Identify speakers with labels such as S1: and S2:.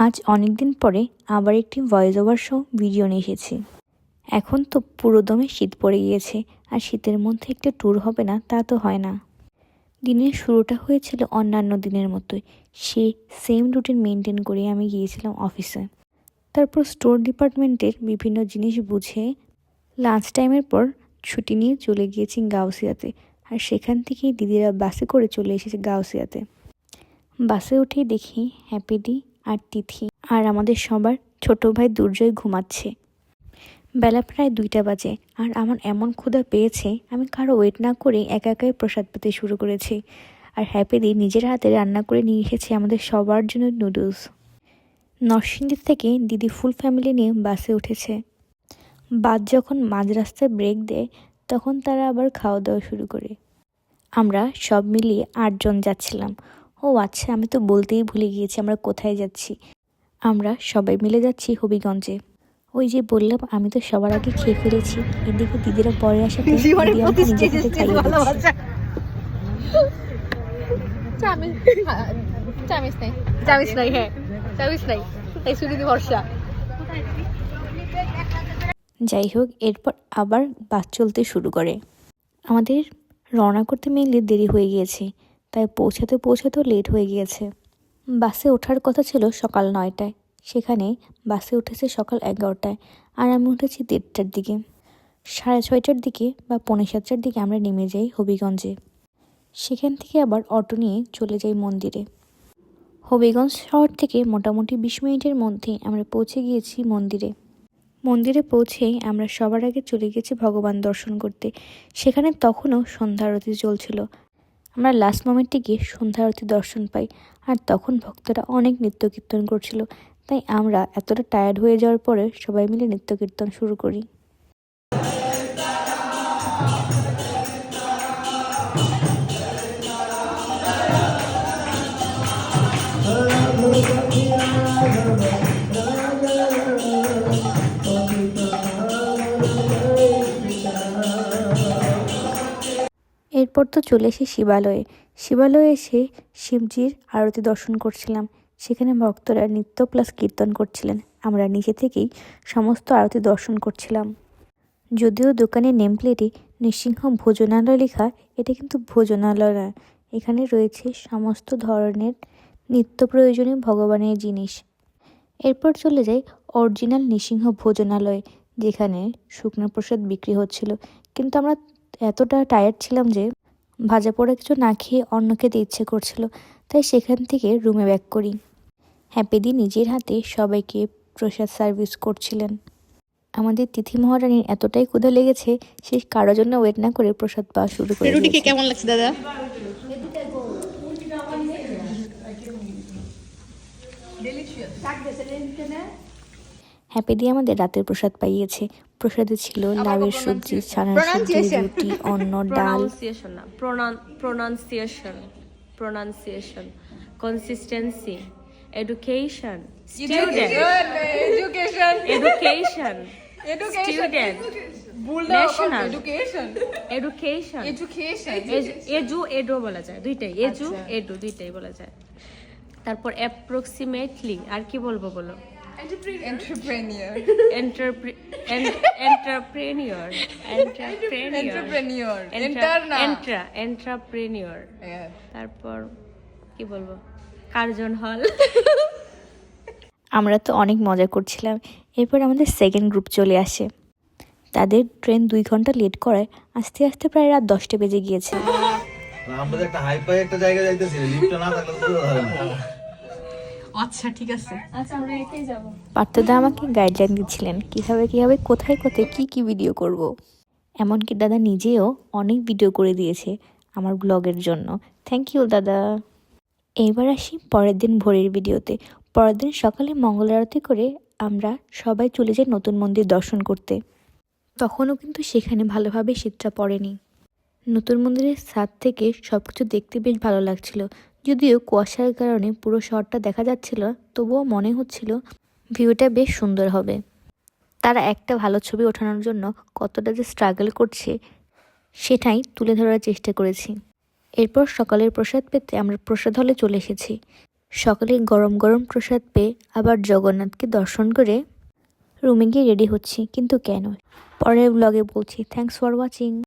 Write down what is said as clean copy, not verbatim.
S1: আজ অনেক দিন পরে আবার একটি ভয়েস ওভার শো ভিডিও নিয়ে এসেছি। এখন তো পুরোদমে শীত পড়ে গিয়েছে, আর শীতের মধ্যে একটা ট্যুর হবে না তা তো হয় না। দিনের শুরুটা হয়েছিল অন্যান্য দিনের মতোই, সেই সেম রুটিন মেনটেন করে আমি গিয়েছিলাম অফিসে। তারপর স্টোর ডিপার্টমেন্টের বিভিন্ন জিনিস বুঝে লাঞ্চ টাইমের পর ছুটি নিয়ে চলে গিয়েছি গাউসিয়াতে, আর সেখান থেকেই দিদিরা বাসে করে চলে এসেছে গাউসিয়াতে। বাসে উঠেই দেখি হ্যাপিদি আর তিথি আর আমাদের সবার ছোট ভাই দুর্জয় ঘুমাচ্ছে। বেলা প্রায় 2টা বাজে, আর আমার এমন ক্ষুধা পেয়েছে আমি কারো ওয়েট না করে একা একাই প্রসাদ পেতে শুরু করেছি। আর হ্যাপিদি নিজের হাতে রান্না করে নিয়ে এসেছে আমাদের সবার জন্য নুডলস। নরসিংদী থেকে দিদি ফুল ফ্যামিলি নিয়ে বাসে উঠেছে। বাস যখন মাঝ রাস্তায় ব্রেক দেয় তখন তারা আবার খাওয়া দাওয়া শুরু করে। আমরা সব মিলিয়ে 8 জন যাচ্ছিলাম। ও আচ্ছা, আমি তো বলতেই ভুলে গিয়েছি আমরা কোথায় যাচ্ছি। আমরা সবাই মিলে যাচ্ছি হবিগঞ্জে। ওই যে বললাম আমি তো সবার আগে খেয়ে ফেলেছি, এদিকে দিদিরা পরে আসাতে দিদি আমাকে নিজের হাতে খাইয়ে দিচ্ছে। যাই হোক, এরপর আবার বাস চলতে শুরু করে। আমাদের রওনা করতে মেনলি দেরি হয়ে গিয়েছে, তাই পৌঁছাতেও লেট হয়ে গিয়েছে। বাসে ওঠার কথা ছিল সকাল 9টায়, সেখানে বাসে উঠেছে সকাল 11টায়, আর আমি উঠেছি 1:30টার দিকে। 6:30টার দিকে বা 6:45টার দিকে আমরা নেমে যাই হবিগঞ্জে। সেখান থেকে আবার অটো নিয়ে চলে যাই মন্দিরে। হবিগঞ্জ শহর থেকে মোটামুটি 20 মিনিটের মধ্যে আমরা পৌঁছে গিয়েছি মন্দিরে। মন্দিরে পৌঁছেই আমরা সবার আগে চলে গেছি ভগবান দর্শন করতে। সেখানে তখনও সন্ধ্যা আরতি চলছিল। আমরা লাস্ট মোমেন্টে গিয়ে সন্ধ্যা আরতি দর্শন পাই, আর তখন ভক্তরা অনেক নৃত্য কীর্তন করছিল, তাই আমরা এতটা টায়ার্ড হয়ে যাওয়ার পরে সবাই মিলে নৃত্য কীর্তন শুরু করি। এরপর তো চলে এসে শিবালয়ে এসে শিবজির আরতি দর্শন করছিলাম। সেখানে ভক্তরা নৃত্য প্লাস কীর্তন করছিলেন, আমরা নিচে থেকেই সমস্ত আরতি দর্শন করছিলাম। যদিও দোকানের নেম প্লেটে নৃসিংহ ভোজনালয় লেখা, এটা কিন্তু ভোজনালয় না, এখানে রয়েছে সমস্ত ধরনের নিত্য প্রয়োজনীয় ভগবানের জিনিস। এরপর চলে যাই অরিজিনাল নৃসিংহ ভোজনালয়ে, যেখানে শুকনো প্রসাদ বিক্রি হচ্ছিল, কিন্তু আমরা এতটা টায়ার্ড ছিলাম যে ভাজা পোড়া কিছু না খেয়ে অন্ন খেতে ইচ্ছে করছিল, তাই সেখান থেকে রুমে ব্যাক করি। হ্যাপিদি নিজের হাতে সবাইকে প্রসাদ সার্ভিস করছিলেন। আমাদের তিথি মহারানীর এতটাই ক্ষুধা লেগেছে, সে কারোর জন্য ওয়েট না করে প্রসাদ পাওয়া শুরু করে দিয়েছে।
S2: কেমন লাগছে দাদা?
S1: হ্যাপিদি আমাদের রাতের প্রসাদ পাইয়েছে। প্রসাদে ছিল লাউয়ের সবজি, ছানার সবজি, রুটি, অন্ন, ডাল।
S2: pronunciation, consistency, education, student, national, edu বলা যায়, দুইটাই এডু দুইটাই বলা যায়। তারপর অ্যাপ্রক্সিমেটলি আর কি বলবো বলো? এন্টারপ্রেনিয়র। তারপর কি বলবো? কার্জন হল।
S1: আমরা তো অনেক মজা করছিলাম। এরপর আমাদের সেকেন্ড গ্রুপ চলে আসে। তাদের ট্রেন 2 ঘন্টা লেট করায় আস্তে আস্তে প্রায় রাত 10টা বেজে গিয়েছে।
S2: আচ্ছা ঠিক আছে, আচ্ছা আমরা এটাই যাব।
S1: পার্থদা আমাকে গাইডলাইন দিচ্ছিলেন কিভাবে কোথায় কি ভিডিও করব। এমনকি দাদা নিজেও অনেক ভিডিও করে দিয়েছে আমার ব্লগের জন্য। থ্যাংক ইউ দাদা। এইবার আসি পরের দিন ভোরের ভিডিওতে। পরের দিন সকালে মঙ্গল আরতি করে আমরা সবাই চলে যাই নতুন মন্দির দর্শন করতে। তখনও কিন্তু সেখানে ভালোভাবে শীতটা পড়েনি। নতুন মন্দিরের ছাদ থেকে সব কিছু দেখতে বেশ ভালো লাগছিল, যদিও কুয়াশার কারণে পুরো শহরটা দেখা যাচ্ছিল, তবুও মনে হচ্ছিল ভিউটা বেশ সুন্দর হবে। তারা একটা ভালো ছবি ওঠানোর জন্য কতটা যে স্ট্রাগল করছে সেটাই তুলে ধরার চেষ্টা করেছি। এরপর সকালের প্রসাদ পেতে আমরা প্রসাদ হলে চলে এসেছি। সকালে গরম গরম প্রসাদ পেয়ে আবার জগন্নাথকে দর্শন করে রুমে গিয়ে রেডি হচ্ছি, কিন্তু কেন পরের ব্লগে বলছি। Thanks for watching.